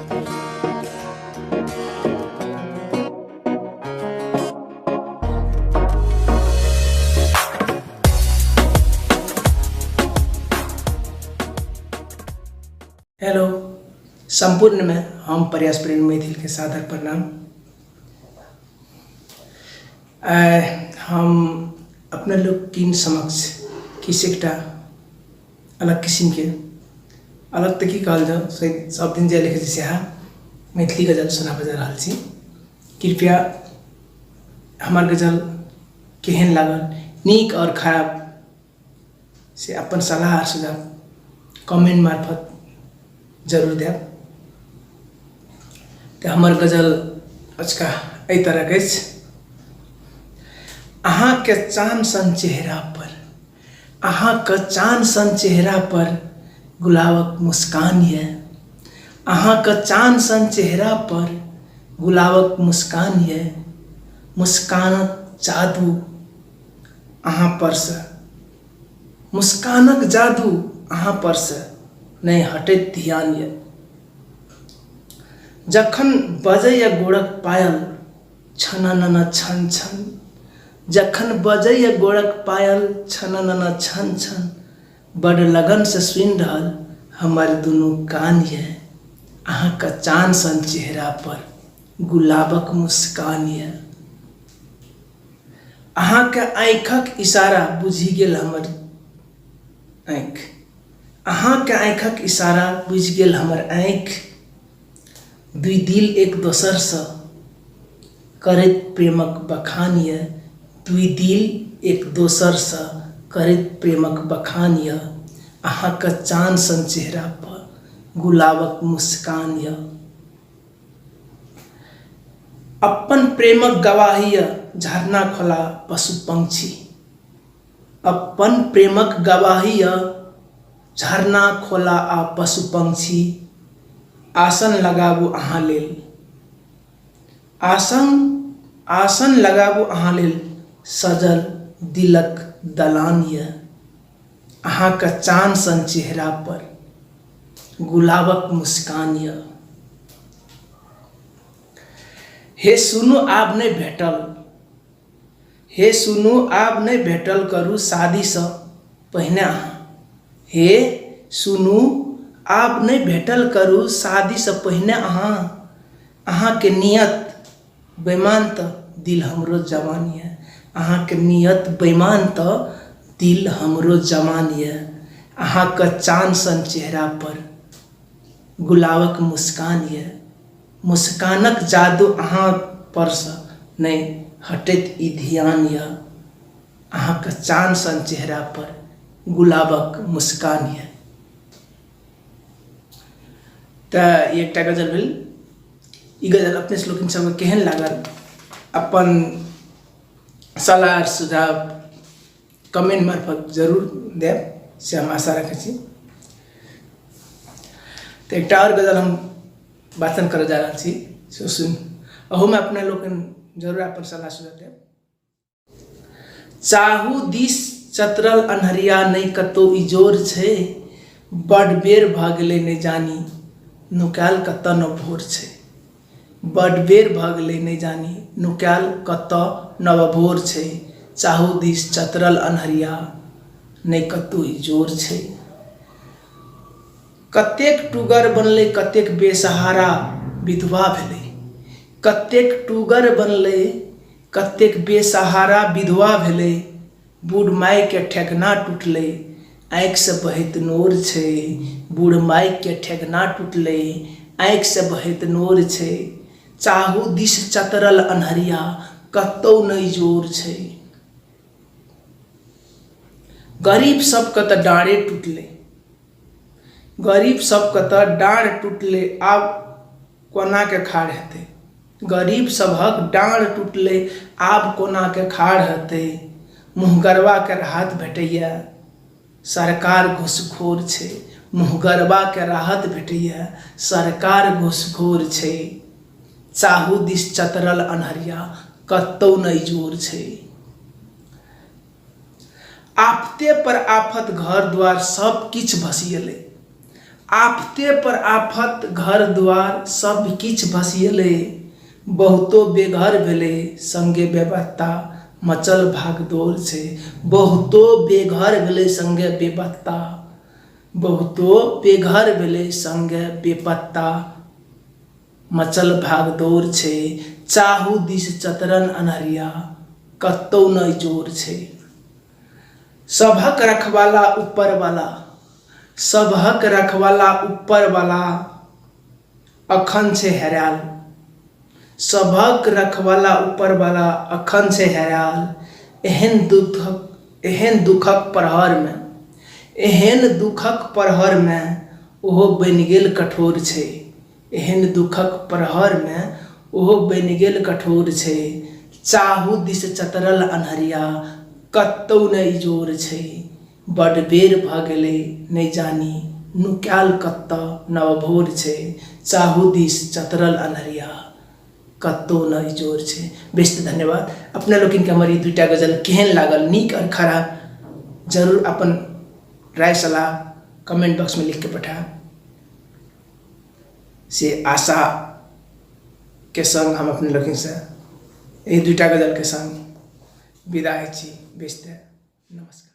Hello, संपूर्ण में हम प्रयास प्रेम मैथिल के सादर प्रणाम। हम अपने लोग किन समक्ष किस एकटा अलग किस्म के अलग तक ही कहल जाओ सब दिन जे लिखे से मैथिली गजल सुना बजा रहा छी। कृपया हमार गजल केहन लागल, नीक और खराब से अपन सलाह और सुझाव कमेंट मार्फत जरूर देव। तो हमार गजल अचका एहि तरह के अहाँ के चान सन चेहरा पर, अहाँ के चान सन चेहरा पर गुलाबक मुस्कान ये। अहाँ के चान सन चेहरा पर गुलाबक मुस्कान ये। मुस्कानक जादू अहाँ पर से, मुस्कानक जादू अहाँ पर से नहीं हटैत ध्यान ये। जखन बजैया गोड़क पायल छननन छन छन, जखन बजैया गोड़क पायल छननन छन छन, बड़ लगन से सुनि रहल हमार दुनू कान ये। अहाँ के चान सन चेहरा पर गुलाबक मुस्कान ये। अहाँ के आँखक इशारा बुझि गेल हमर आँखि, अहाँ के आँखक इशारा बुझि गेल हमर आँखि। दुई दिल एक दोसर से करैत प्रेमक बखान ये। दुई दिल एक दोसर से करैत प्रेमक बखान ये। अहाँ के चान सन चेहरा पर गुलाबक मुस्कान ये। अपन प्रेमक गवाही ये झरना खोला पशु पंक्षी। अपन प्रेमक गवाही ये झरना खोला आ पशु पंक्षी। आसन लगाबू अहाँ लेल, आसन लगाबू अहाँ लेल सजल दिलक दलान ये। अहाँ के चान सन चेहरा पर गुलाबक मुस्कान ये। हे सुनू आब नहीं भेटल, हे सुनू आब नहीं भेटल करू शादी से पहिने अहाँ। हे सुनू आब नहीं भेटल करू शादी से पहिने अहाँ। अहाँ के नियत बेईमान तो दिल हमरो जवान ये। अहाँ के नियत बेईमान तो दिल हमरो जवान ये। अहाँ के चान सन चेहरा पर गुलाबक मुस्कान ये। मुस्कानक जादू अहाँ पर से नहीं हटैत ई ध्यान ये। अहाँ के चान सन चेहरा पर गुलाबक मुस्कान ये। तो एक गजल भेल। ई गजल अपने लोग सब केहन लागल अपन सलाह और सुझाव कमेंट मार्फत जरूर देव से हम आशा रखे छी। तो एक और गजल हम वाचन कर जा रहा छी, सो सुन अहू में अपने लोग जरूर अपन सलाह सुझाव देव। चाहू दिस चतरल अन्हरिया नहीं कतौ इजोर छे, बड़ बेर भ गेलै नहीं जानी नुकायल कत न भोर छे। बड़ बेर भ गेलै नहीं जानी नुकायल कत नव भोर छे। चाहू दिस चतरल अन्हरिया नहीं कतौ इजोर छे। कतेक टुगर बनले कतेक बेसहारा विधवा भेलै। कतेक टुगर बनले कतेक बेसहारा विधवा भेलै। बूढ़ माय के ठेकना टूटले आँख से बहैत नोर छे। बूढ़ माय के ठेकना टूटले आँख से बहैत नोर छे। चाहू दिस चतरल अन्हरिया कतौ नहीं जोर छे। गरीब सबके तो डाँड़े टूटले, गरीब सबके तो डाँड़ टूटले आब कोना के खाड़ हेतै। गरीब सबहक डाँड़ टूटले आब कोना के खाड़ हेतै। मुँहगरवा के राहत भेटैया सरकार घूसखोर छे। मुँहगरवा के राहत भेटैया सरकार घूसखोर छे। चाहू दिस चतरल अन्हरिया कतौ नहीं जोर छे। आफते पर आफत घर द्वार सब किछ भसियले। आफते पर आफत घर द्वार सब किछ भसियले, बहुतो बेघर भेले संगे बेपत्ता मचल भागदौड़ छै। बहुतो बेघर भेले संगे बेपत्ता, बहुतो बेघर भेले संगे बेपत्ता मचल भागदौड़ छै। चाहू दिस चतरन अन्हरिया कतौ नै जोर छै। सभक रखवाला ऊपर वाला, सभक रखवाला ऊपर वाला अखन छै हैराल। सभक रखवाला ऊपर वाला अखन छै हैराल। एहन दुखक प्रहर में, एहन दुखक प्रहर में ओहो बनि गेल कठोर छै। एहन दुखक प्रहर में ओहो बनि गेल कठोर छै। चाहू दिस चतरल अन्हरिया कतौ नै जोर छै। बड बेर भ गेलै नै जानी नुकायल कतऽ नव भोर छै। चाहू दिस चतरल अन्हरिया कतौ नै जोर छै। बेस्ट धन्यवाद। अपने लोकिन के हमर ई दुईटा गजल केहन लागल, नीक और खराब, जरूर अपन राय सलाह कमेंट बॉक्स में लिख के पठाएब। से आशा के संग हम अपने लोकिन से यही दुईटा गजल के संग विदा होइ छी। बेस्ट नमस्कार।